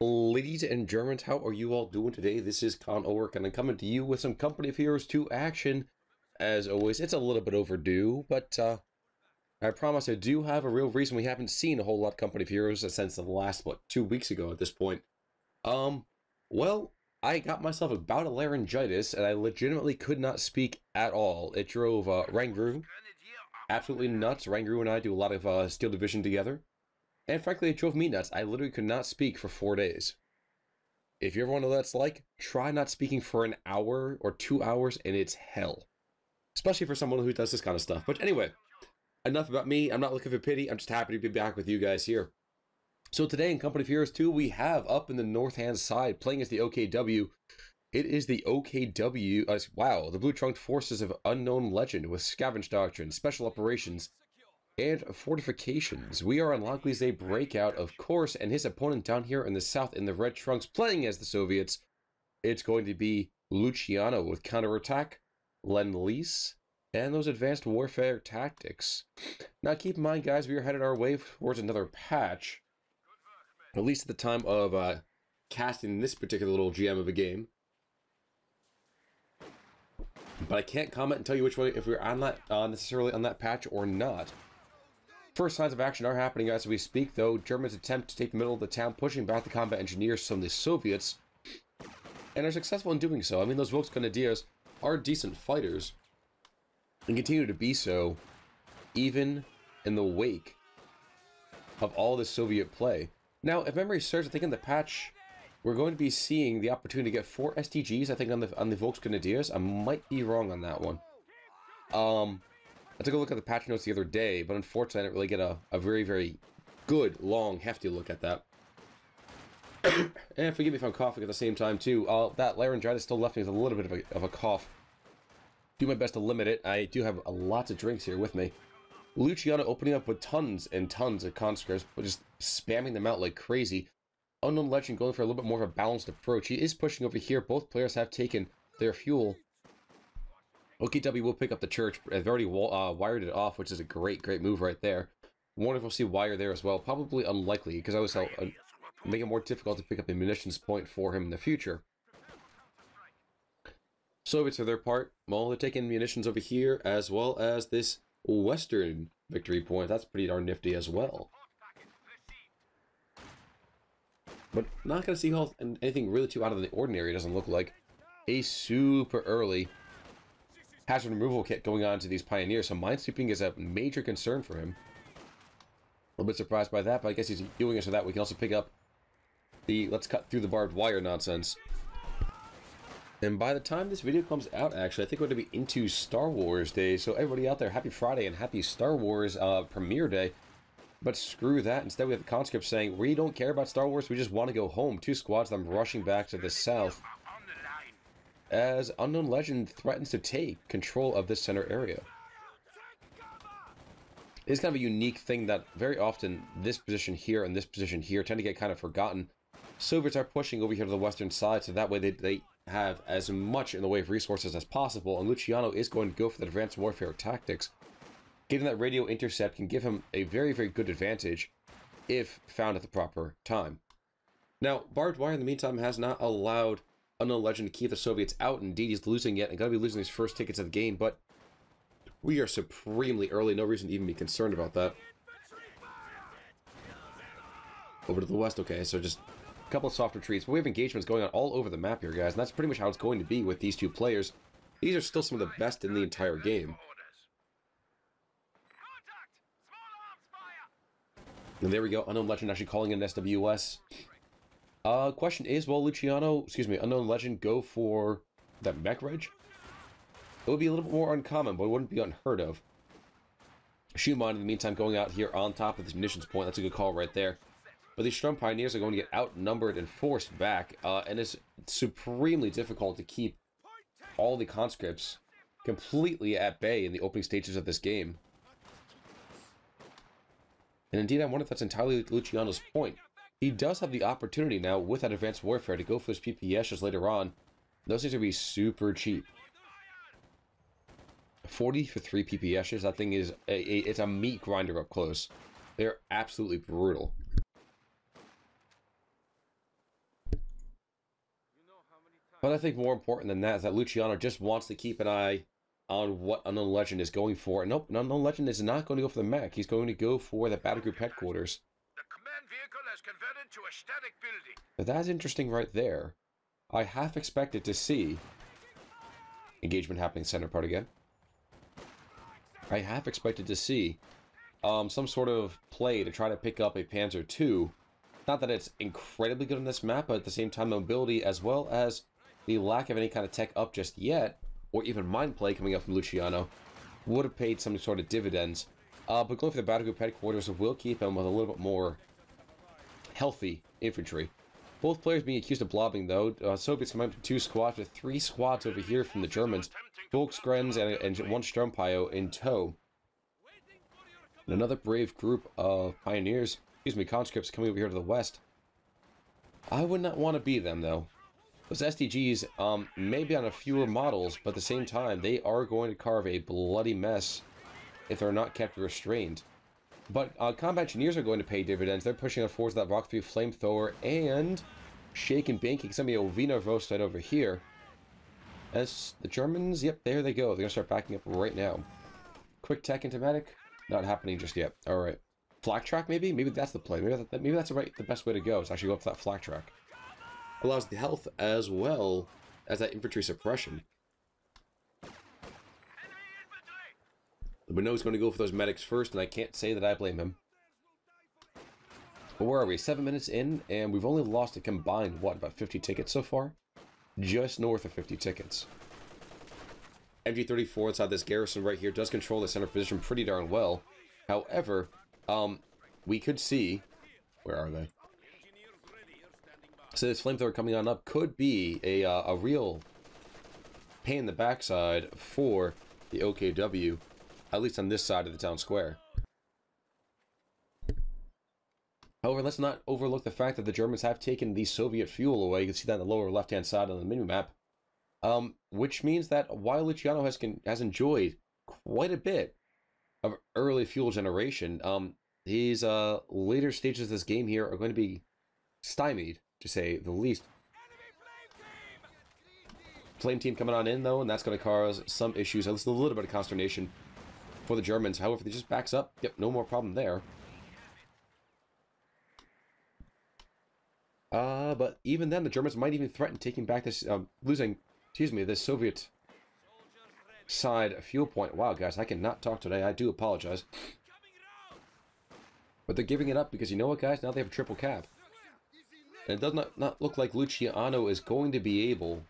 Ladies and Germans, how are you all doing today? This is Con O'Work, and I'm coming to you with some Company of Heroes 2 action. As always, it's a little bit overdue, but I promise I do have a real reason we haven't seen a whole lot of Company of Heroes since the last, 2 weeks ago at this point. Well, I got myself a bout of laryngitis, and I legitimately could not speak at all. It drove Rangru absolutely nuts. Rangru and I do a lot of Steel Division together. And frankly, it drove me nuts. I literally could not speak for 4 days. If you ever wonder what that's like, try not speaking for an hour or 2 hours, and it's hell. Especially for someone who does this kind of stuff. But anyway, enough about me. I'm not looking for pity. I'm just happy to be back with you guys here. So today in Company of Heroes 2, we have up in the north-hand side, playing as the OKW. It is the OKW, wow, the Blue Trunked Forces of Unknown Legend with Scavenge Doctrine, Special Operations, and Fortifications. We are on Gleize Breakout, of course, and his opponent down here in the south in the red trunks playing as the Soviets. It's going to be Luciano with counterattack, Lend-Lease, and those advanced warfare tactics. Now keep in mind, guys, we are headed our way towards another patch, at least at the time of casting this particular little GM of a game. But I can't comment and tell you which way, if we're on that necessarily on that patch or not. First signs of action are happening as we speak, though. Germans attempt to take the middle of the town, pushing back the combat engineers from the Soviets, and are successful in doing so. I mean, those Volksgrenadiers are decent fighters, and continue to be so, even in the wake of all the Soviet play. Now, if memory serves, I think in the patch, we're going to be seeing the opportunity to get 4 STGs, I think, on the Volksgrenadiers. I might be wrong on that one. I took a look at the patch notes the other day, but unfortunately I didn't really get a very, very good, long, hefty look at that. And forgive me if I'm coughing at the same time, too. That laryngitis still left me with a little bit of a cough. Do my best to limit it. I do have lots of drinks here with me. Luciano opening up with tons and tons of conscripts, but just spamming them out like crazy. Unknown Legend going for a little bit more of a balanced approach. He is pushing over here. Both players have taken their fuel. OKW will pick up the church. They've already wired it off, which is a great, great move right there. Wonder if we'll see wire there as well. Probably unlikely, because I was make it more difficult to pick up a munitions point for him in the future. Soviets, for their part, well, they're taking munitions over here, as well as this western victory point. That's pretty darn nifty as well. But not going to see anything really too out of the ordinary, it doesn't look like. A super early hazard removal kit going on to these pioneers, so minesweeping is a major concern for him. A little bit surprised by that, but I guess he's doing it so that we can also pick up the let's cut through the barbed wire nonsense. And by the time this video comes out, actually, I think we're going to be into Star Wars Day, so everybody out there, happy Friday and happy Star Wars premiere day. But screw that, instead we have the conscripts saying, we don't care about Star Wars, we just want to go home. 2 squads of them rushing back to the south, as Unknown Legend threatens to take control of this center area. It's kind of a unique thing that very often this position here and this position here tend to get kind of forgotten. Soviets are pushing over here to the western side, so that way they have as much in the way of resources as possible, and Luciano is going to go for the advanced warfare tactics. Getting that radio intercept can give him a very, very good advantage if found at the proper time. Now, barbed wire in the meantime has not allowed Unknown Legend to keep the Soviets out. Indeed, he's losing yet and going to be losing his first tickets of the game, but we are supremely early. No reason to even be concerned about that. Over to the west, okay, so just a couple of soft retreats. But we have engagements going on all over the map here, guys, and that's pretty much how it's going to be with these two players. These are still some of the best in the entire game. And there we go, Unknown Legend actually calling in an SWS. Question is, will Luciano, Unknown Legend go for that mech reg? It would be a little bit more uncommon, but it wouldn't be unheard of. Schumann, in the meantime, going out here on top of this munitions point. That's a good call right there. But these Strum Pioneers are going to get outnumbered and forced back, and it's supremely difficult to keep all the conscripts completely at bay in the opening stages of this game. And indeed, I wonder if that's entirely Luciano's point. He does have the opportunity now, with that advanced warfare, to go for his PPSs later on. Those things are going to be super cheap. 40 for 3 PPSs, that thing is, it's a meat grinder up close. They're absolutely brutal. But I think more important than that is that Luciano just wants to keep an eye on what Unknown Legend is going for. And nope, Unknown Legend is not going to go for the mech. He's going to go for the battle group headquarters. The command vehicle has converted to a static building. But that's interesting right there. I half expected to see engagement happening center part again. I half expected to see some sort of play to try to pick up a Panzer II. Not that it's incredibly good on this map, but at the same time mobility as well as the lack of any kind of tech up just yet, or even mind play coming up from Luciano, would have paid some sort of dividends. But going for the battle group headquarters will keep him with a little bit more healthy infantry. Both players being accused of blobbing, though. Soviets coming up to 2 squads with 3 squads over here from the Germans. Volksgrens and 1 Sturmpio in tow. And another brave group of pioneers, conscripts coming over here to the west. I would not want to be them, though. Those SDGs may be on a fewer models, but at the same time, they are going to carve a bloody mess if they're not kept restrained. But combat engineers are going to pay dividends. They're pushing on forwards that Rock 3 flamethrower and shaking, banking some of the Wiener Wurst right over here. As the Germans, yep, there they go. They're going to start backing up right now. Quick tech into medic, not happening just yet. All right, flak track maybe. Maybe that's the play. Maybe that's the best way to go. Is actually go for that flak track. Allows the health as well as that infantry suppression. We know he's going to go for those medics first, and I can't say that I blame him. But where are we? 7 minutes in, and we've only lost a combined, what, about 50 tickets so far? Just north of 50 tickets. MG34 inside this garrison right here does control the center position pretty darn well. However, we could see... Where are they? So this flamethrower coming on up could be a real pain in the backside for the OKW. At least on this side of the town square. However, let's not overlook the fact that the Germans have taken the Soviet fuel away. You can see that on the lower left-hand side on the mini-map. Which means that while Luciano has enjoyed quite a bit of early fuel generation, these later stages of this game here are going to be stymied, to say the least. Flame team coming on in, though, and that's going to cause some issues, at least a little bit of consternation for the Germans. However, if they just backs up, yep, no more problem there. But even then, the Germans might even threaten taking back this, this Soviet side fuel point. Wow, guys, I cannot talk today. I do apologize. But they're giving it up because you know what, guys? Now they have a triple cap. And it does not look like Luciano is going to be able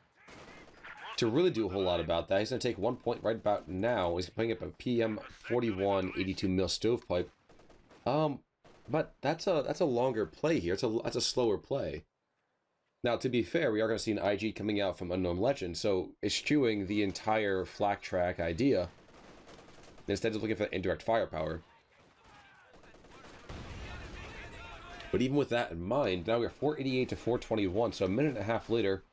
to really do a whole lot about that. He's going to take 1 point right about now. He's putting up a PM41 82 mil stovepipe. But that's a longer play here. That's a slower play. Now, to be fair, we are going to see an IG coming out from Unknown Legend, so eschewing the entire flak track idea, instead of looking for that indirect firepower. But even with that in mind, now we're 488 to 421, so a minute and a half later,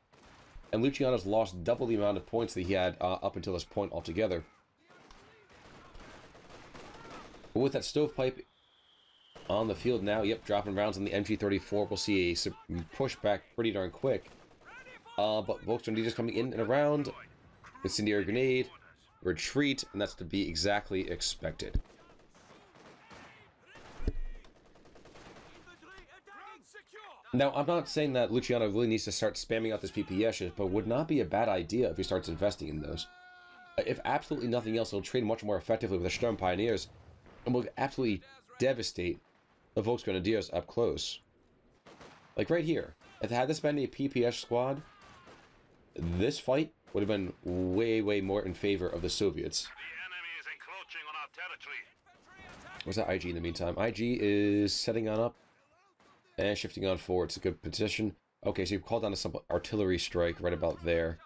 and Luciano's lost double the amount of points that he had up until this point altogether. But with that stovepipe on the field now, yep, dropping rounds on the MG34, we'll see a pushback pretty darn quick. But Volkswagen just coming in and around, incendiary grenade, retreat, and that's to be exactly expected. Now, I'm not saying that Luciano really needs to start spamming out this PPSs, but would not be a bad idea if he starts investing in those. If absolutely nothing else, he'll trade much more effectively with the Sturm Pioneers, and will absolutely devastate the Volksgrenadiers up close. Like right here. If had this been a PPS squad, this fight would have been way, way more in favor of the Soviets. The enemy is encroaching on our territory. Where's that IG in the meantime? IG is setting on up. And shifting on forward. It's a good position. Okay, so you've called down to some artillery strike right about there.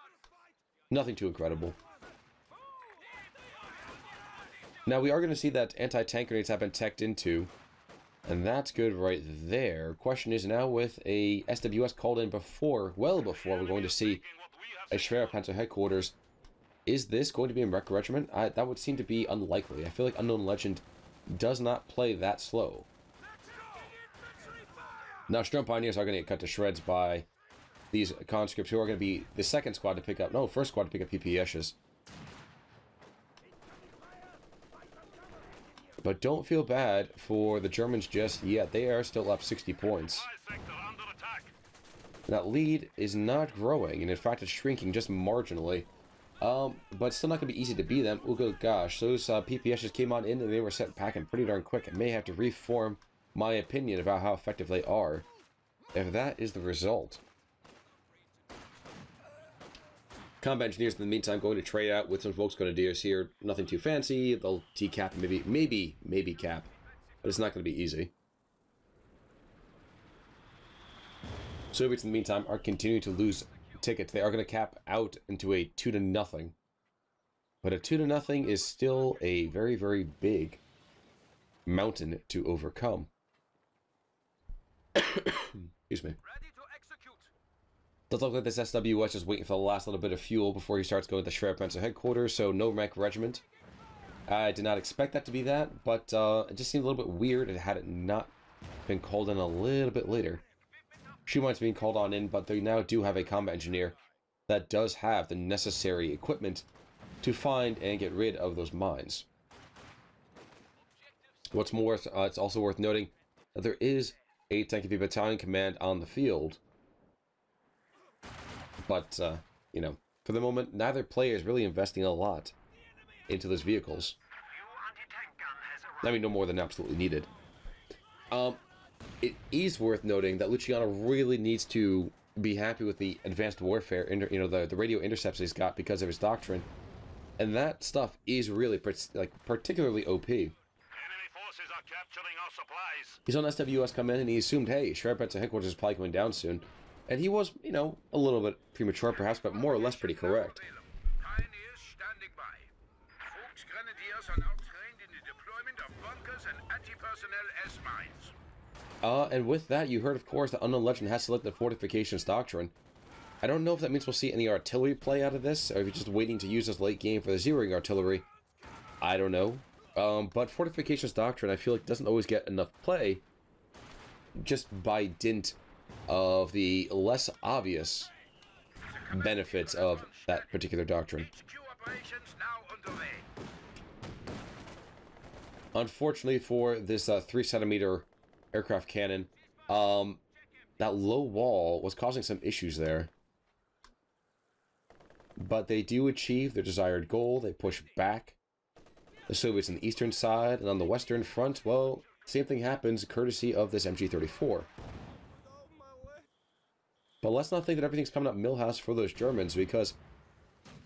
Nothing too incredible. Now, we are going to see that anti-tank grenades have been teched into. And that's good right there. Question is now with a SWS called in before, well before, we're going to see a Schwerpanzer headquarters. Is this going to be a Wrecker Regiment? That would seem to be unlikely. I feel like Unknown Legend does not play that slow. Now, Sturm Pioneers are going to get cut to shreds by these conscripts who are going to be the second squad to pick up, no, first squad to pick up PPSs. But don't feel bad for the Germans just yet. They are still up 60 points. That lead is not growing, and in fact it's shrinking just marginally. But still not going to be easy to beat them. Oh, good gosh. Those PPSs came on in and they were set packing pretty darn quick. I may have to reform my opinion about how effective they are, if that is the result. Combat engineers, in the meantime, going to trade out with some folks going to Deers here. Nothing too fancy. They'll T-cap, maybe cap. But it's not going to be easy. Soviets, in the meantime, are continuing to lose tickets. They are going to cap out into a 2-0. But a 2-0 is still a very, very big mountain to overcome. Excuse me. Does look like this SWS is waiting for the last little bit of fuel before he starts going to the Schwerpanzer headquarters, so no rank regiment. I did not expect that to be that, but it just seemed a little bit weird had it not been called in a little bit later. Schumann's being called on in, but they now do have a combat engineer that does have the necessary equipment to find and get rid of those mines. What's more, it's also worth noting that there is a tank infantry battalion command on the field. But, you know, for the moment, neither player is really investing a lot into those vehicles. I mean, no more than absolutely needed. It is worth noting that Luciano really needs to be happy with the advanced warfare, the radio intercepts he's got because of his doctrine. And that stuff is really, particularly OP. Enemy forces are capturing our supplies. He's on SWS come in and he assumed, hey, Schwerpanzer headquarters is probably coming down soon. And he was, you know, a little bit premature perhaps, but more or less pretty correct. Pioneers standing by. Fuchs Grenadiers are now trained in the deployment of bunkers and anti-personnel S-mines. And with that, you heard, of course, that Unknown Legend has selected Fortifications Doctrine. I don't know if that means we'll see any artillery play out of this, or if you're just waiting to use this late game for the zeroing artillery. I don't know. But Fortifications Doctrine, I feel like, doesn't always get enough play, just by dint of the less obvious benefits of that particular doctrine. Unfortunately for this 3-centimeter aircraft cannon, that low wall was causing some issues there. But they do achieve their desired goal. They push back the Soviets on the eastern side, and on the western front, well, same thing happens courtesy of this MG-34. But let's not think that everything's coming up Millhouse for those Germans, because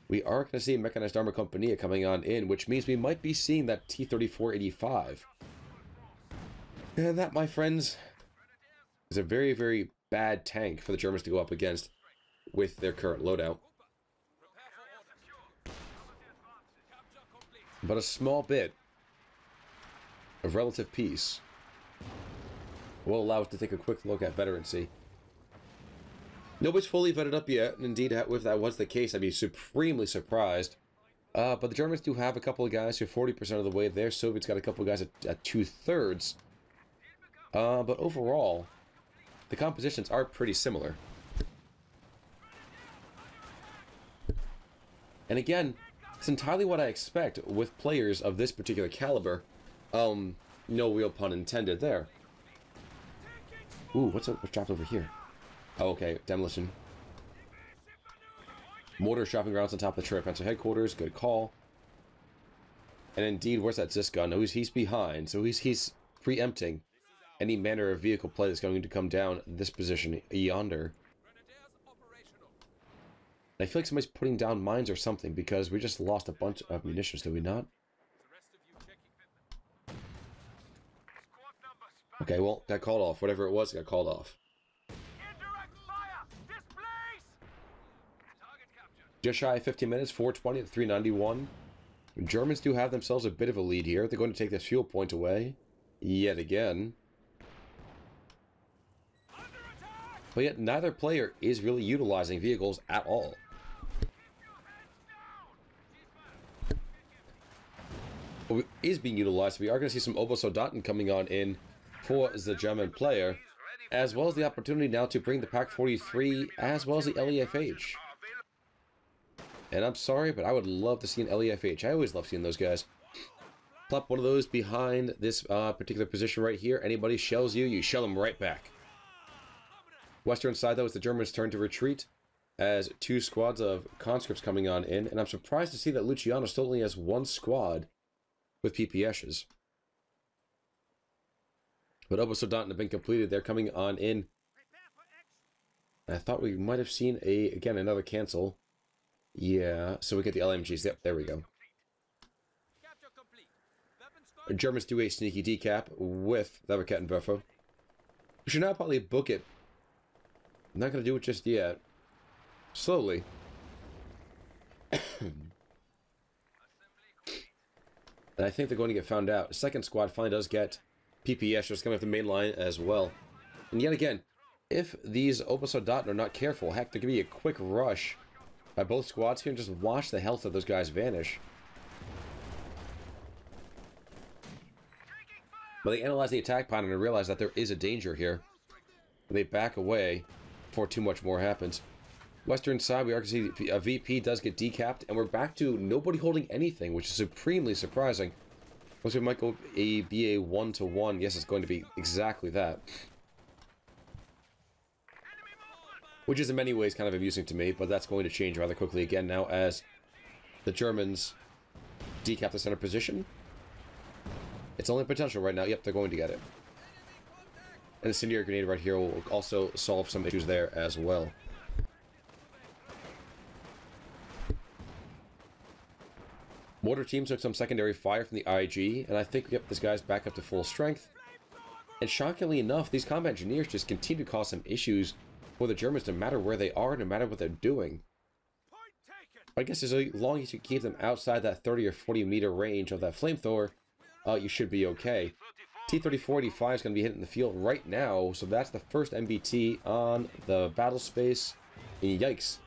we are going to see Mechanized Armor Company coming on in, which means we might be seeing that T-34-85. And that, my friends, is a very, very bad tank for the Germans to go up against with their current loadout. But a small bit of relative peace will allow us to take a quick look at veterancy. Nobody's fully vetted up yet, and indeed, if that was the case, I'd be supremely surprised. But the Germans do have a couple of guys who are 40% of the way there. Soviets got a couple of guys at 2/3. But overall, the compositions are pretty similar. And again, it's entirely what I expect with players of this particular caliber. No real pun intended there. Ooh, what's dropped over here? Oh, okay, demolition. Mortar shopping grounds on top of the Schwerpanzer headquarters. Good call. And indeed, where's that Zis gun? Oh, he's behind, so he's preempting any manner of vehicle play that's going to come down this position yonder. I feel like somebody's putting down mines or something, because we just lost a bunch of munitions, did we not? Okay, well, got called off. Whatever it was, got called off. Just shy of 15 minutes, 420 to 391. Germans do have themselves a bit of a lead here. They're going to take this fuel point away yet again. But yet neither player is really utilizing vehicles at all. What is being utilized, we are going to see some Obersoldaten coming on in for the German player. as well as the opportunity now to bring the Pack 43 as well as the LEFH. And I'm sorry, but I would love to see an LEFH. I always love seeing those guys. Plop one of those behind this particular position right here. Anybody shells you, you shell them right back. Western side, though, it's the Germans' turn to retreat as 2 squads of conscripts coming on in. And I'm surprised to see that Luciano still only has 1 squad with PPSs. But Obersoldaten have been completed. They're coming on in. I thought we might have seen, again, another cancel. Yeah, so we get the LMGs. Yep, there we go. The Germans do a sneaky decap with the Rakettenwerfer. We should now probably book it. I'm not going to do it just yet. Slowly. And I think they're going to get found out. The second squad finally does get PPS just coming up the main line as well. And yet again, if these Obersoldaten are not careful, heck, there could be a quick rush by both squads here and just watch the health of those guys vanish. But they analyze the attack pattern and realize that there is a danger here. And they back away before too much more happens. Western side, we are going to see a VP does get decapped, and we're back to nobody holding anything, which is supremely surprising. Looks like we might go be a 1-to-1. Yes, it's going to be exactly that. Which is in many ways kind of amusing to me, but that's going to change rather quickly again now as the Germans decap the center position. It's only potential right now. Yep, they're going to get it. And the incendiary grenade right here will also solve some issues there as well. Mortar teams took some secondary fire from the IG, and I think, yep, this guy's back up to full strength. And shockingly enough, these combat engineers just continue to cause some issues for the Germans no matter where they are, no matter what they're doing. I guess as long as you keep them outside that 30 or 40 meter range of that flamethrower, you should be okay. T-3485 is going to be hitting the field right now, so that's the first MBT on the battle space. And yikes.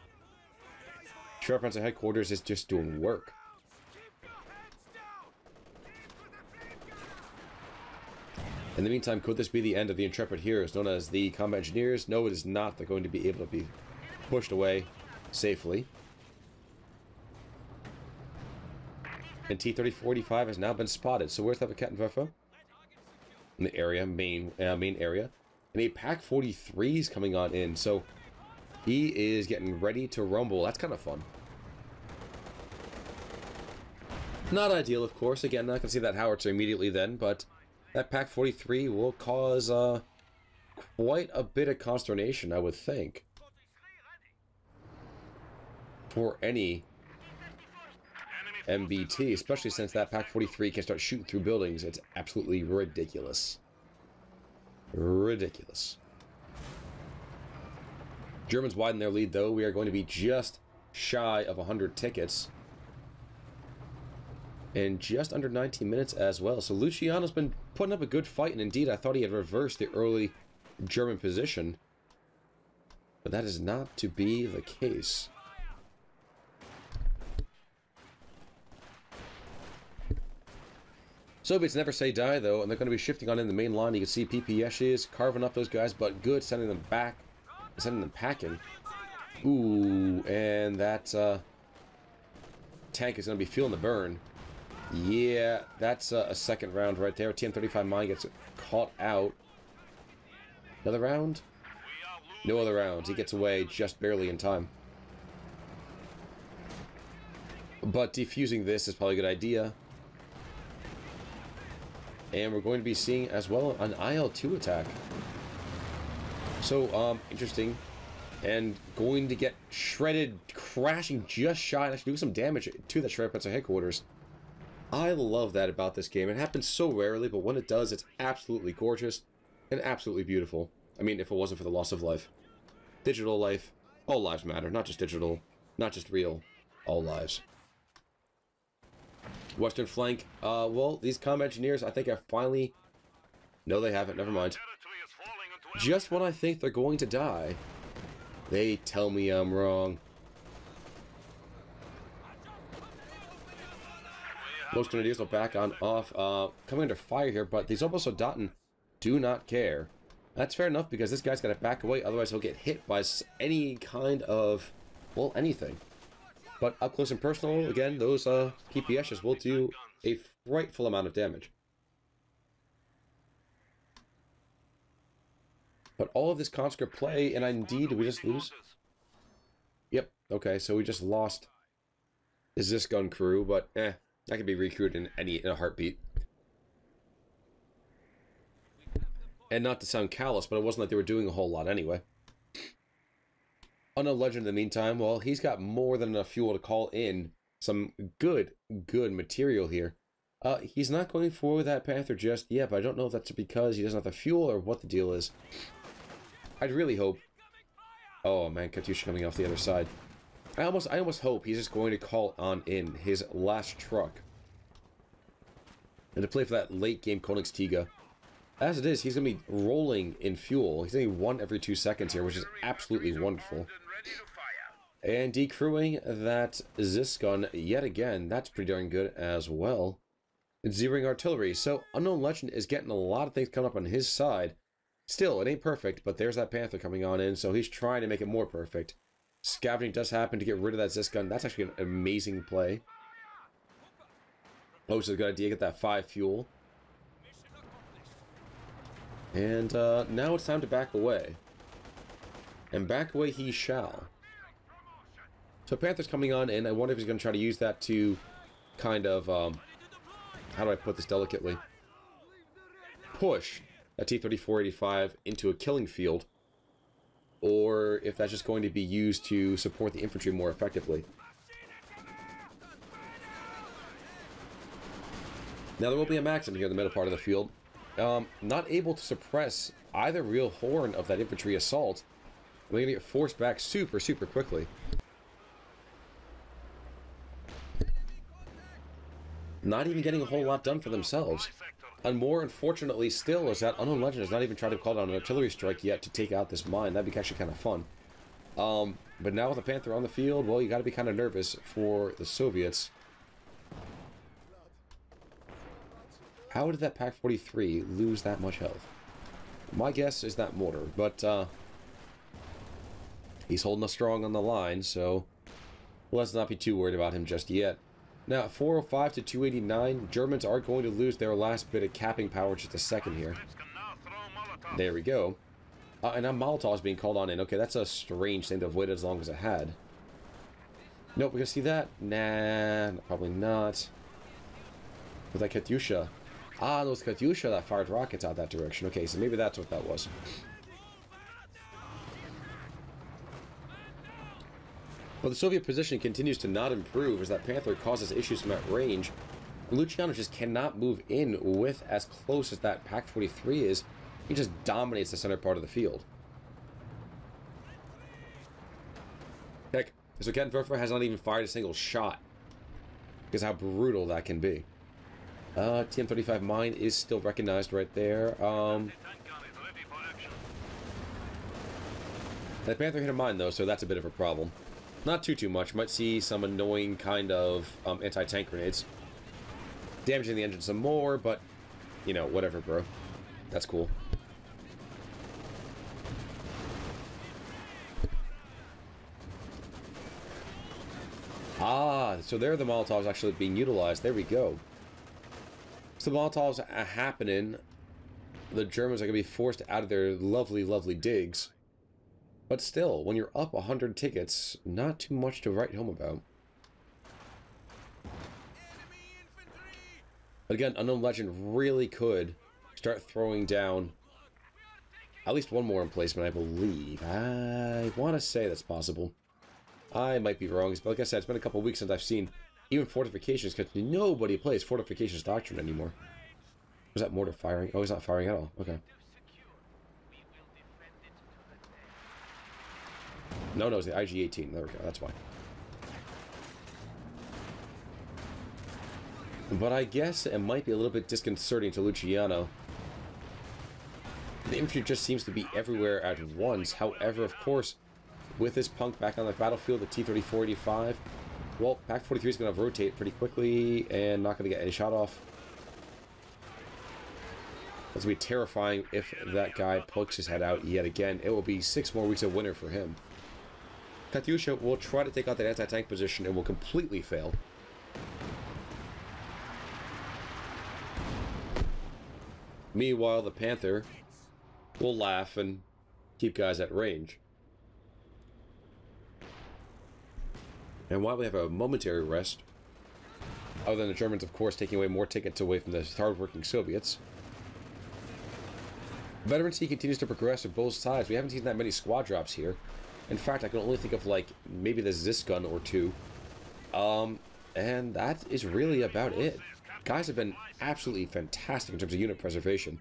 Schwerpanzer headquarters is just doing work. In the meantime, could this be the end of the intrepid heroes known as the combat engineers? No, it is not. They're going to be able to be pushed away safely. And T-3485 has now been spotted. So where's that Kettenwerfer? In the area, main area. And a Pack 43 is coming on in. So he is getting ready to rumble. That's kind of fun. Not ideal, of course. Again, not going to see that howitzer immediately then, but that Pack 43 will cause quite a bit of consternation, I would think, for any MBT, especially since that Pack 43 can start shooting through buildings. It's absolutely ridiculous. Ridiculous. Germans widen their lead, though. We are going to be just shy of 100 tickets. In just under 19 minutes as well. So Luciano's been putting up a good fight, and indeed I thought he had reversed the early German position. But that is not to be the case. Soviets never say die, though, and they're going to be shifting on in the main line. You can see PPS is carving up those guys, but good, sending them back, sending them packing. Ooh, and that tank is going to be feeling the burn. Yeah, that's a second round right there. TM-35 mine gets caught out. Another round? No other rounds. He gets away just barely in time. But defusing this is probably a good idea. And we're going to be seeing as well an IL-2 attack. So, interesting. And going to get shredded, crashing just shy. Actually, do some damage to the Schwerpanzer headquarters. I love that about this game. It happens so rarely, but when it does, it's absolutely gorgeous and absolutely beautiful. I mean, if it wasn't for the loss of life. Digital life, all lives matter. Not just digital, not just real, all lives. Western flank. Well, these combat engineers, I think, are finally... No, they haven't. Never mind. Just when I think they're going to die, they tell me I'm wrong. Most grenadiers will back on off, coming under fire here, but these Obersoldaten do not care. That's fair enough, because this guy's got to back away, otherwise he'll get hit by any kind of, well, anything. But up close and personal, again, those PPSs will do a frightful amount of damage. But all of this conscript play, and indeed, did we just lose? Yep, okay, so we just lost this gun crew, but that can be recruited in a heartbeat. And not to sound callous, but it wasn't like they were doing a whole lot anyway. Unknown Legend, in the meantime, well, he's got more than enough fuel to call in some good material here. He's not going for that Panther just yet, but I don't know if that's because he doesn't have the fuel or what the deal is. I'd really hope... Oh, man, Katyusha coming off the other side. I almost hope he's just going to call on in his last truck. And to play for that late-game Königstiger. As it is, he's going to be rolling in fuel. He's getting 1 every 2 seconds here, which is absolutely wonderful. And decrewing that Ziscon yet again. That's pretty darn good as well. And zeroing artillery. So, Unknown Legend is getting a lot of things coming up on his side. Still, it ain't perfect, but there's that Panther coming on in, so he's trying to make it more perfect. Scavenging does happen to get rid of that Ziscon. That's actually an amazing play. Oh, so a good idea. Get that 5 fuel. And now it's time to back away. And back away he shall. So Panther's coming on in. I wonder if he's going to try to use that to kind of, how do I put this delicately? Push a T-3485 into a killing field. Or if that's just going to be used to support the infantry more effectively. Now there will be a Maxim here in the middle part of the field. Not able to suppress either real horn of that infantry assault. They're going to get forced back super quickly. Not even getting a whole lot done for themselves. And more unfortunately still is that Unknown Legend has not even tried to call down an artillery strike yet to take out this mine. That'd be actually kind of fun. But now with the Panther on the field, well, you got to be kind of nervous for the Soviets. How did that Pak-43 lose that much health? My guess is that mortar, but he's holding us strong on the line, so let's not be too worried about him just yet. Now, 405 to 289, Germans are going to lose their last bit of capping power just a second here. There we go. And now Molotov is being called on in. Okay, that's a strange thing to avoid as long as it had. Nope, we're gonna see that? Nah, probably not. With that Katyusha. Ah, those Katyusha that fired rockets out that direction. Okay, so maybe that's what that was. But the Soviet position continues to not improve as that Panther causes issues from that range. Luciano just cannot move in with as close as that Pak-43 is. He just dominates the center part of the field. Heck, so Kettenwerfer has not even fired a single shot. Because how brutal that can be. TM-35 mine is still recognized right there. That Panther hit a mine though, so that's a bit of a problem. Not too much. Might see some annoying kind of anti-tank grenades. Damaging the engine some more, but, you know, whatever, bro. That's cool. Ah, so there the Molotovs actually being utilized. There we go. So the Molotovs are happening. The Germans are going to be forced out of their lovely digs. But still, when you're up 100 tickets, not too much to write home about. But again, Unknown Legend really could start throwing down at least one more emplacement, I believe. I want to say that's possible. I might be wrong, but like I said, it's been a couple weeks since I've seen even fortifications, because nobody plays Fortifications Doctrine anymore. Was that mortar firing? Oh, he's not firing at all. Okay. No, it's the IG-18. There we go. That's why. But I guess it might be a little bit disconcerting to Luciano. The infantry just seems to be everywhere at once. However, of course, with this punk back on the battlefield, the T-3485, well, Pak-43 is going to rotate pretty quickly and not going to get any shot off. That's going to be terrifying if that guy pokes his head out yet again. It will be 6 more weeks of winter for him. Katyusha will try to take out that anti-tank position and will completely fail. Meanwhile, the Panther will laugh and keep guys at range. And while we have a momentary rest, other than the Germans, of course, taking away more tickets away from the hard-working Soviets, Veterancy continues to progress on both sides. We haven't seen that many squad drops here. In fact, I can only think of, like, maybe the Zis gun or two. And that is really about it. Guys have been absolutely fantastic in terms of unit preservation.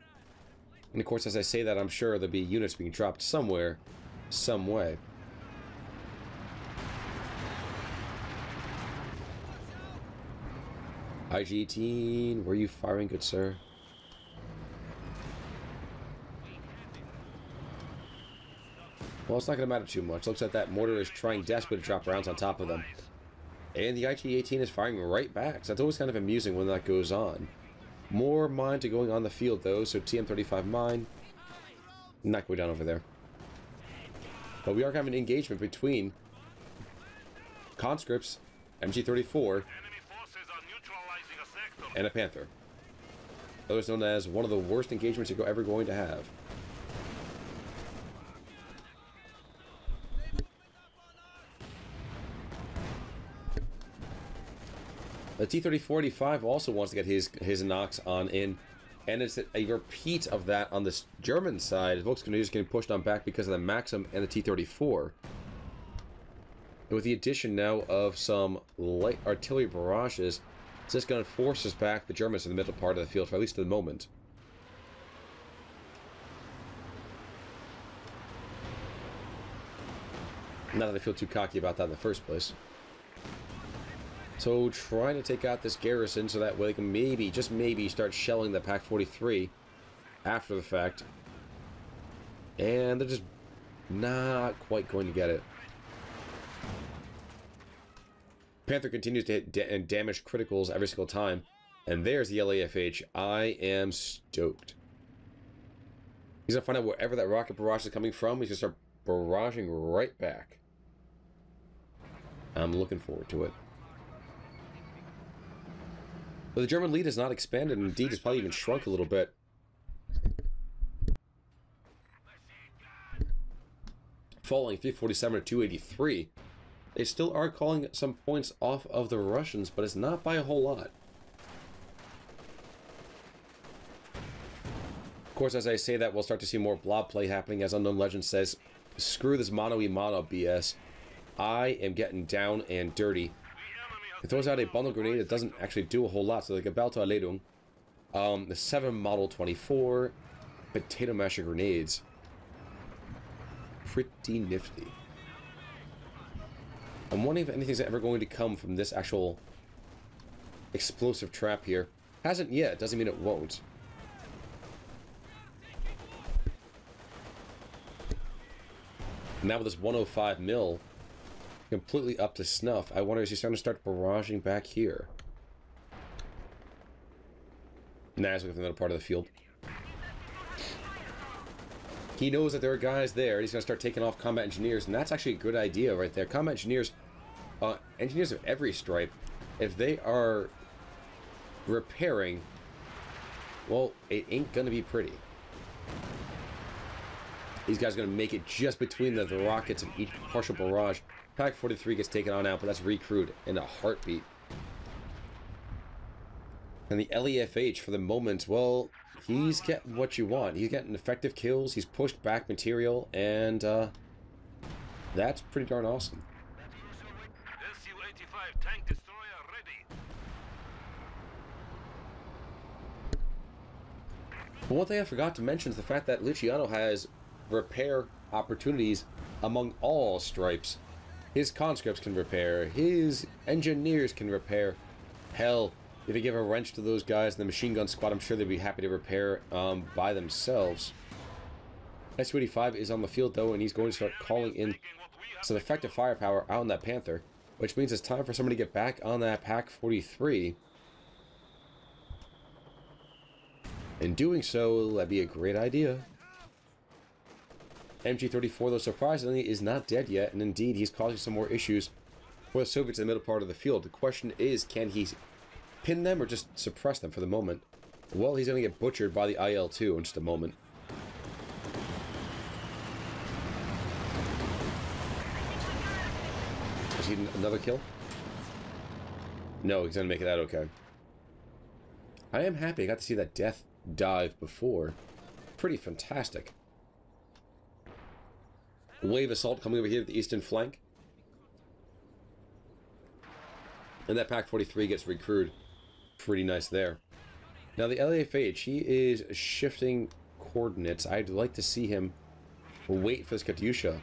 And of course, as I say that, I'm sure there'll be units being dropped somewhere, some way. IG-18, were you firing, good sir? Well, it's not going to matter too much. Looks like that mortar is trying desperately to drop rounds on top of them. And the IG-18 is firing right back. So that's always kind of amusing when that goes on. More mines are going on the field, though. So TM-35 mine. Not going down over there. But we are having an engagement between conscripts, MG-34, and a Panther. That was known as one of the worst engagements you're ever going to have. The T-34-85 also wants to get his knocks on in, and it's a repeat of that on this German side. Volkswagen is getting pushed on back because of the Maxim and the T-34. With the addition now of some light artillery barrages, it's just going to force us back the Germans in the middle part of the field, for at least the moment. Not that I feel too cocky about that in the first place. So trying to take out this garrison so that way they can maybe, just maybe, start shelling the Pak-43 after the fact. And they're just not quite going to get it. Panther continues to hit and damage criticals every single time. And there's the LAFH. I am stoked. He's going to find out wherever that rocket barrage is coming from. He's going to start barraging right back. I'm looking forward to it. But the German lead has not expanded, and indeed has probably even shrunk a little bit. Falling 347 to 283. They still are calling some points off of the Russians, but it's not by a whole lot. Of course, as I say that, we'll start to see more blob play happening, as Unknown Legend says, screw this mono-e-mono BS. I am getting down and dirty. It throws out a bundle grenade that doesn't actually do a whole lot, so like a Belta Erledung. The 7 Model 24 potato masher grenades. Pretty nifty. I'm wondering if anything's ever going to come from this actual explosive trap here. Hasn't yet, doesn't mean it won't. Now with this 105 mil completely up to snuff, I wonder, is he starting to start barraging back here? Nah, he's looking for another part of the field. He knows that there are guys there, and he's going to start taking off combat engineers, and that's actually a good idea right there. Combat engineers, engineers of every stripe, if they are repairing, well, it ain't going to be pretty. These guys are going to make it just between the rockets and each partial barrage. Pak-43 gets taken on out, but that's recrewed in a heartbeat. And the LEFH, for the moment, well, he's getting what you want. He's getting effective kills, he's pushed back material, and that's pretty darn awesome. Su-85 tank destroyer ready. But one thing I forgot to mention is the fact that Luciano has repair opportunities among all stripes. His conscripts can repair, his engineers can repair. Hell, if you give a wrench to those guys in the machine gun squad, I'm sure they'd be happy to repair by themselves. Su-85 is on the field though, and he's going to start calling in some effective firepower out on that Panther, which means it's time for somebody to get back on that Pak-43. In doing so, that'd be a great idea. MG-34, though, surprisingly, is not dead yet, and indeed, he's causing some more issues for the Soviets in the middle part of the field. The question is, can he pin them or just suppress them for the moment? Well, he's going to get butchered by the IL-2 in just a moment. Is he another kill? No, he's going to make it out okay. I am happy I got to see that death dive before. Pretty fantastic. Wave assault coming over here to the eastern flank. And that Pak-43 gets recruited. Pretty nice there. Now the LAFH, he is shifting coordinates. I'd like to see him wait for this Katyusha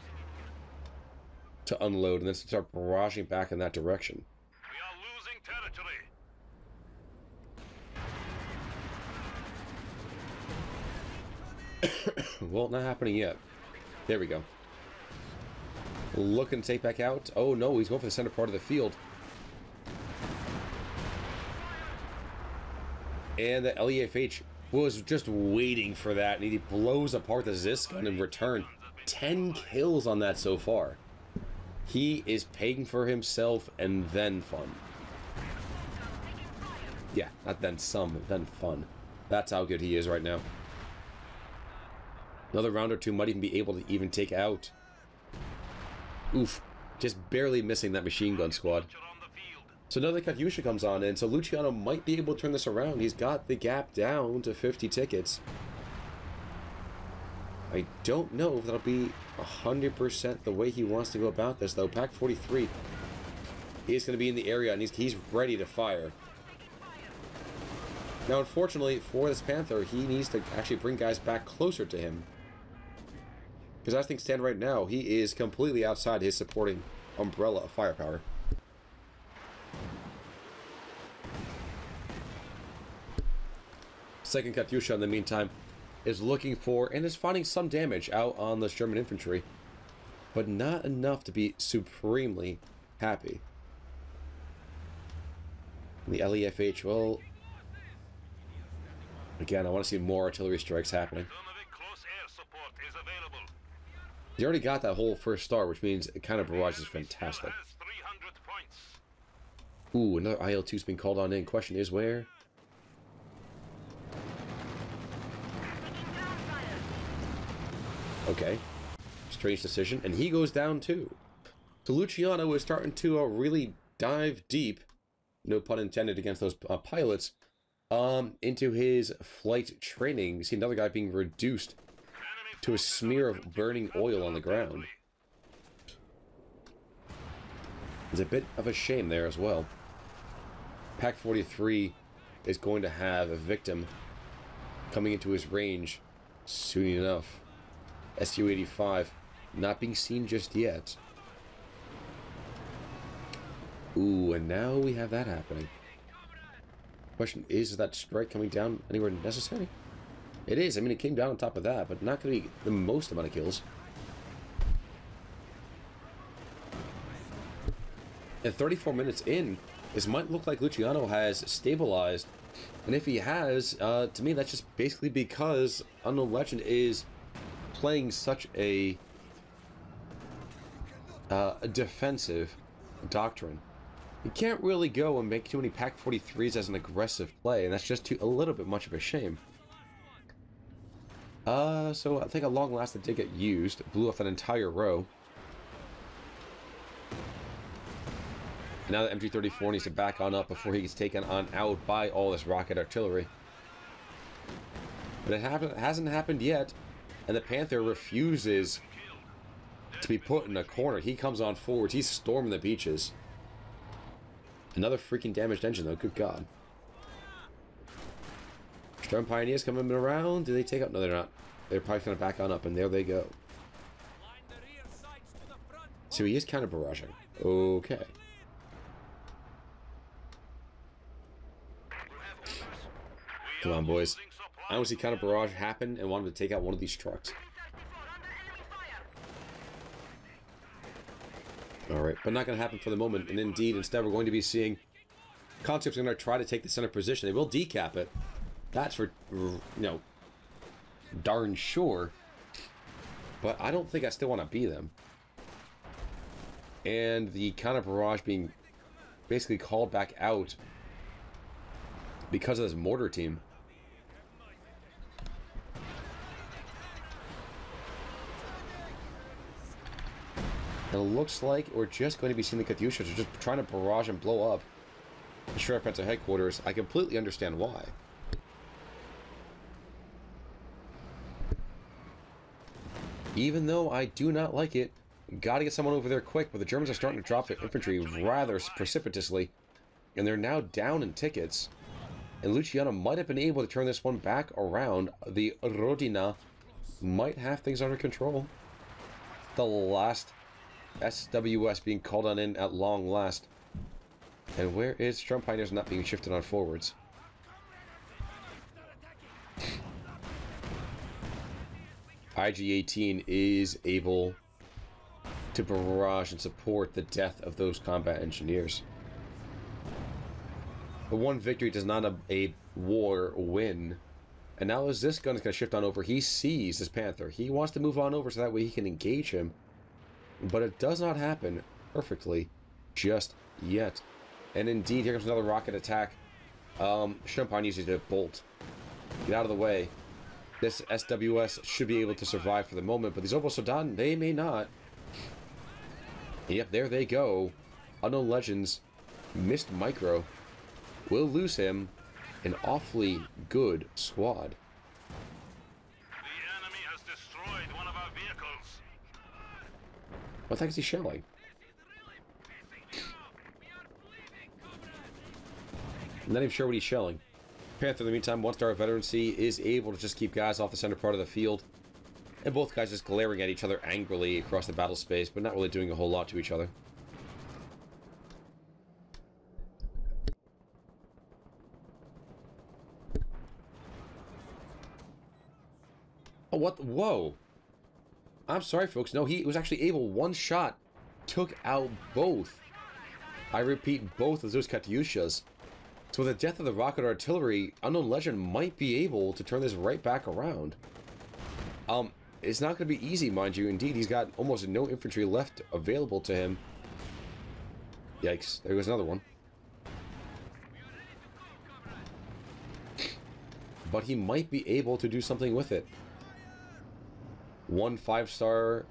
to unload and then start barraging back in that direction. We are losing territory. Well, not happening yet. There we go. Looking to take back out. Oh no, he's going for the center part of the field. And the LEFH was just waiting for that, and he blows apart the Zisk gun in return. 10 kills on that so far. He is paying for himself and then fun. Yeah, not then some, then fun. That's how good he is right now. Another round or two might even be able to even take out. Oof. Just barely missing that machine gun squad. So another Katyusha comes on, and so Luciano might be able to turn this around. He's got the gap down to 50 tickets. I don't know if that'll be 100% the way he wants to go about this, though. Pak-43 is going to be in the area, and he's ready to fire. Now, unfortunately, for this Panther, he needs to actually bring guys back closer to him. Because as things stand right now, he is completely outside his supporting umbrella of firepower. Second Katyusha, in the meantime, is looking for and is finding some damage out on the German infantry, but not enough to be supremely happy. The LEFH, well, again, I want to see more artillery strikes happening. He already got that whole first star, which means it kind of barrage is fantastic. Ooh, another IL-2's being called on in. Question is where? Okay. Strange decision. And he goes down too. So Luciano is starting to really dive deep, no pun intended against those pilots, into his flight training. You see another guy being reduced to a smear of burning oil on the ground. There's a bit of a shame there as well. Pak-43 is going to have a victim coming into his range soon enough. Su-85 not being seen just yet. Ooh, and now we have that happening. Question is that strike coming down anywhere necessary? It is. I mean, it came down on top of that, but not going to be the most amount of kills. And 34 minutes in, this might look like Luciano has stabilized. And if he has, to me, that's just basically because Unknown Legend is playing such a defensive doctrine. You can't really go and make too many Pak-43s as an aggressive play, and that's just a little bit much of a shame. So I think at long last it did get used. It blew off an entire row. And now the MG-34 needs to back on up before he gets taken on out by all this rocket artillery. But it hasn't happened yet, and the Panther refuses to be put in a corner. He comes on forward. He's storming the beaches. Another freaking damaged engine, though. Good God. Sturm Pioneers coming around. Do they take up? No, they're not. They're probably going to back on up, and there they go. So he is kind of barraging. Okay. Come on, boys. I want to see kind of barrage happen and want him to take out one of these trucks. Alright, but not going to happen for the moment. And indeed, instead we're going to be seeing Conscripts are going to try to take the center position. They will decap it. That's for, you know, darn sure. But I don't think I still want to be them. And the counter barrage being basically called back out because of this mortar team. And it looks like we're just going to be seeing the Katyushas are just trying to barrage and blow up the Sheriff Prince's headquarters. I completely understand why. Even though I do not like it, gotta get someone over there quick, but the Germans are starting to drop their infantry rather precipitously, and they're now down in tickets. And Luciano might have been able to turn this one back around. The Rodina might have things under control. The last SWS being called on in at long last. And where is Storm Pioneers not being shifted on forwards? IG-18 is able to barrage and support the death of those combat engineers. But one victory does not a war win. And now as this gun is going to shift on over, he sees this Panther. He wants to move on over so that way he can engage him. But it does not happen perfectly just yet. And indeed, here comes another rocket attack. Champagne uses a bolt. Get out of the way. This SWS should be able to survive for the moment, but these Obosodan, they may not. Yep, there they go. Unknown Legends missed Micro. We'll lose him. An awfully good squad. The enemy has destroyed one of our vehicles. What the heck is he shelling? I'm not even sure what he's shelling. Panther, in the meantime, one-star veterancy, is able to just keep guys off the center part of the field. And both guys just glaring at each other angrily across the battle space, but not really doing a whole lot to each other. Oh, what? Whoa. I'm sorry, folks. No, he was actually able, one shot, took out both. I repeat, both of those Katyushas. So with the death of the rocket artillery, Unknown Legend might be able to turn this right back around. It's not going to be easy, mind you. Indeed, he's got almost no infantry left available to him. Yikes, there goes another one. But he might be able to do something with it. One 5-star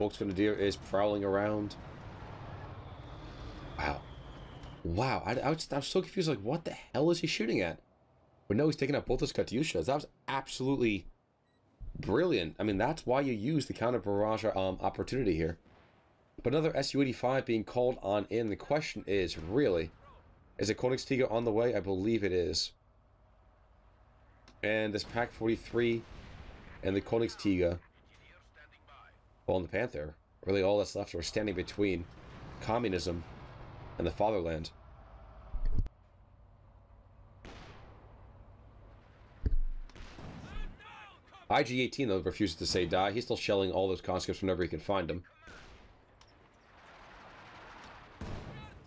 Volksgrenadier is prowling around. Wow. Wow, I'm so confused, like, what the hell is he shooting at? But no, he's taking out both those Katyushas. That was absolutely brilliant. I mean, that's why you use the counter-barrage opportunity here. But another Su-85 being called on in. The question is, really, is it Königstiger on the way? I believe it is. And this Pak-43 and the Königstiger, well, and the Panther, really all that's left are standing between communism and the fatherland. IG-18, though, refuses to say die. He's still shelling all those conscripts whenever he can find them.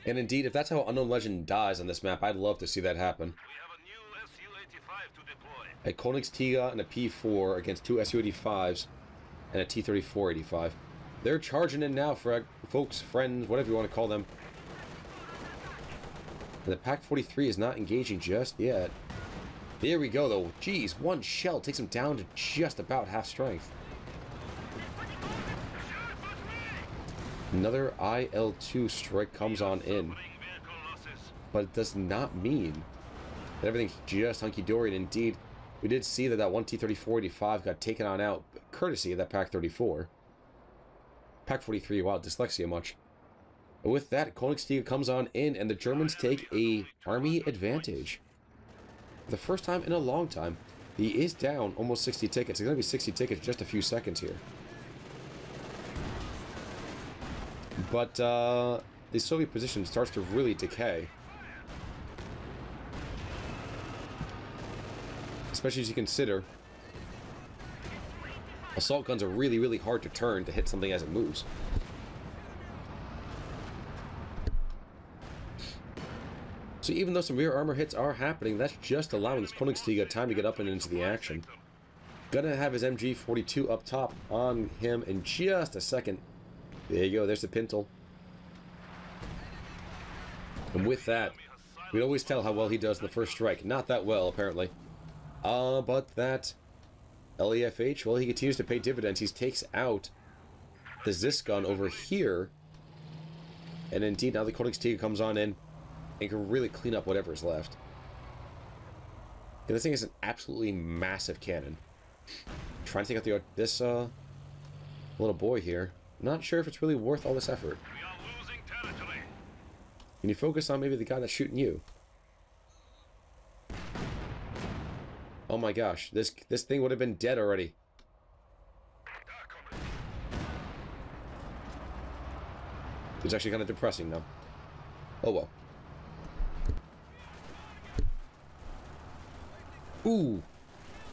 And indeed, if that's how Unknown Legend dies on this map, I'd love to see that happen. We have a new Su-85 to deploy. A Königstiger and a P4 against two Su-85s and a T-34-85. They're charging in now, folks, friends, whatever you want to call them. And the Pak-43 is not engaging just yet. There we go, though. Jeez, one shell takes him down to just about half strength. Another IL-2 strike comes on in. But it does not mean that everything's just hunky-dory. And indeed, we did see that that one T-34-85 got taken on out, courtesy of that Pak-34. Pak-43, wow, dyslexia much. But with that, Königstiger comes on in, and the Germans take a army advantage. For the first time in a long time, he is down almost 60 tickets. It's going to be 60 tickets in just a few seconds here. But the Soviet position starts to really decay. Especially as you consider assault guns are really, really hard to turn to hit something as it moves. So even though some rear armor hits are happening, that's just allowing this Koenigsegg time to get up and into the action. Gonna have his MG42 up top on him in just a second. There you go, there's the Pintle. And with that, we'd always tell how well he does in the first strike. Not that well, apparently. But that LEFH, well, he continues to pay dividends. He takes out the Zis gun over here. And indeed, now the Koenigsegg comes on in and can really clean up whatever is left. And this thing is an absolutely massive cannon. Trying to take out this little boy here. Not sure if it's really worth all this effort. We are losing territory. Can you focus on maybe the guy that's shooting you? Oh my gosh, this thing would have been dead already. It's actually kind of depressing now. Oh well. Ooh,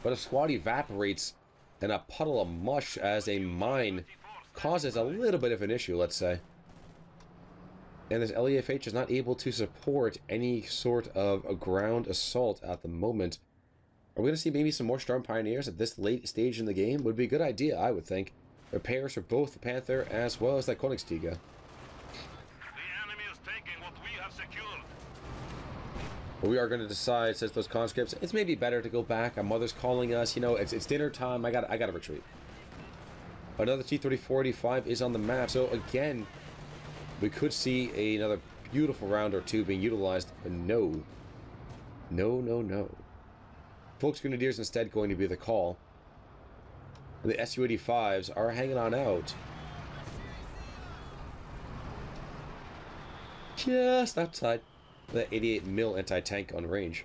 but a squad evaporates and a puddle of mush as a mine causes a little bit of an issue, let's say. And this LEFH is not able to support any sort of a ground assault at the moment. Are we going to see maybe some more Storm Pioneers at this late stage in the game? Would be a good idea, I would think. Repairs for both the Panther as well as the Koenigsegg. The enemy is taking what we have secured. But we are going to decide, says those conscripts, it's maybe better to go back. Our mother's calling us. You know, it's dinner time. I got to retreat. Another T-34-85 is on the map. So again, we could see another beautiful round or two being utilized. But no. No, no, no. Folks Grenadiers instead going to be the call. And the Su-85s are hanging on out. Just outside the 88mm anti-tank on range.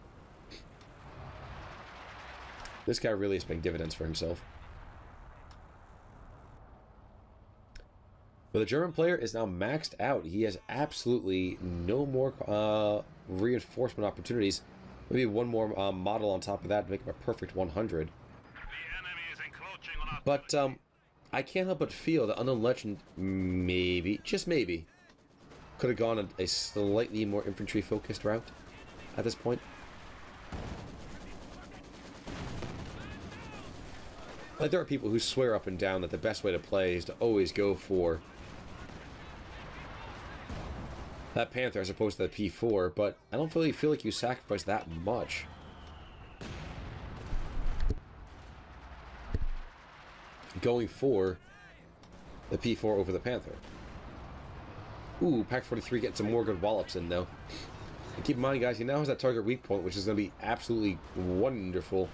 This guy really is paying dividends for himself. But the German player is now maxed out. He has absolutely no more reinforcement opportunities. Maybe one more model on top of that to make him a perfect 100. But I can't help but feel that Unknown Legend maybe, just maybe, could have gone a slightly more infantry-focused route at this point. Like, there are people who swear up and down that the best way to play is to always go for that Panther as opposed to the P4, but I don't really feel like you sacrifice that much. Going for the P4 over the Panther. Ooh, Pack 43 getting some more good wallops in, though. And keep in mind, guys, he now has that target weak point, which is going to be absolutely wonderful.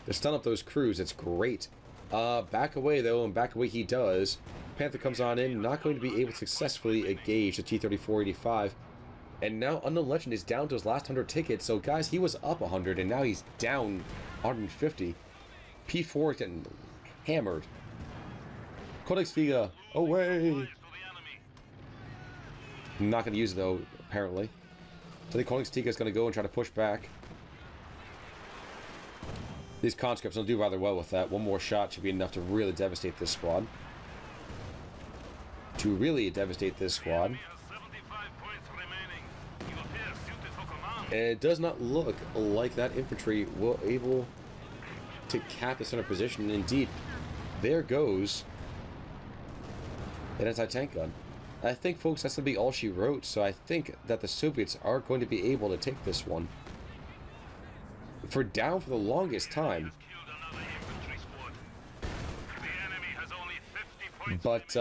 To stun up those crews, it's great. Back away, though, and back away he does. Panther comes on in, not going to be able to successfully engage the T-34-85. And now Unknown Legend is down to his last 100 tickets. So, guys, he was up 100, and now he's down 150. P4 is getting hammered. Koenigsegg, away! Not going to use it, though, apparently. So the Koenigsegg is going to go and try to push back. These conscripts will do rather well with that. One more shot should be enough to really devastate this squad. And it does not look like that infantry will able to cap the center position. Indeed, there goes an anti-tank gun. I think, folks, that's going to be all she wrote, so I think that the Soviets are going to be able to take this one. For down for the longest time. But,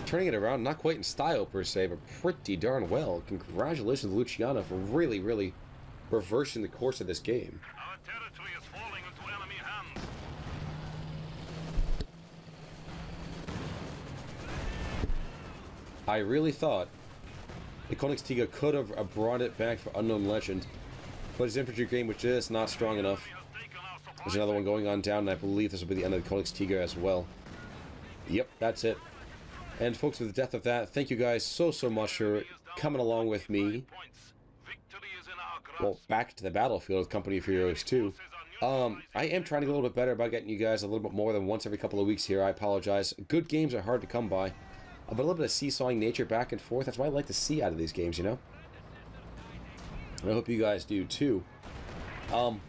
turning it around, not quite in style per se, but pretty darn well. Congratulations to Luciano for really, really reversing the course of this game. Our territory is falling into enemy hands. I really thought the Koenigsegg could have brought it back for Unknown Legend, but his infantry game was just not strong enough. There's another one going on down, and I believe this will be the end of the Koenigsegg as well. Yep, that's it. And folks, with the death of that, thank you guys so much for coming along with me. Well, back to the battlefield with Company of Heroes 2. I am trying to get a little bit better about getting you guys a little bit more than once every couple of weeks here. I apologize. Good games are hard to come by. But a little bit of seesawing nature back and forth, that's what I like to see out of these games, you know? I hope you guys do too. I'll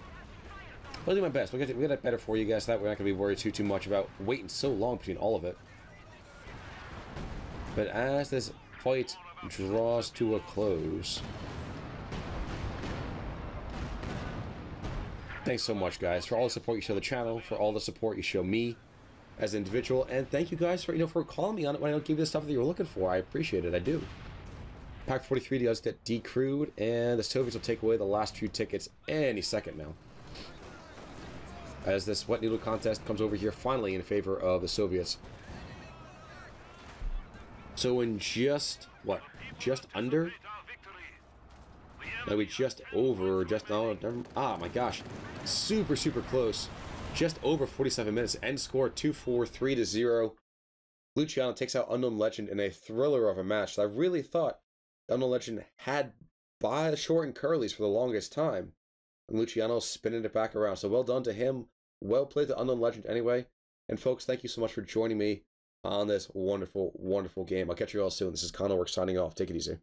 do my best. We'll get it better for you guys. So that we're not going to be worried too much about waiting so long between all of it. But as this fight draws to a close, thanks so much, guys, for all the support you show the channel, for all the support you show me as an individual, and thank you guys for for calling me on it when I don't give you the stuff that you were looking for. I appreciate it. I do. Pack 43 does get decrewed, and the Soviets will take away the last few tickets any second now. As this wet noodle contest comes over here finally in favor of the Soviets. So in just, what, just under? Like we just over, just, oh my gosh. Super close. Just over 47 minutes. End score 2-4, 3-0. Luciano takes out Unknown Legend in a thriller of a match that I really thought Unknown Legend had by the short and curlies for the longest time. And Luciano spinning it back around. So well done to him. Well played to Unknown Legend anyway. And folks, thank you so much for joining me on this wonderful game. I'll catch you all soon. This is Conor Works signing off. Take it easy.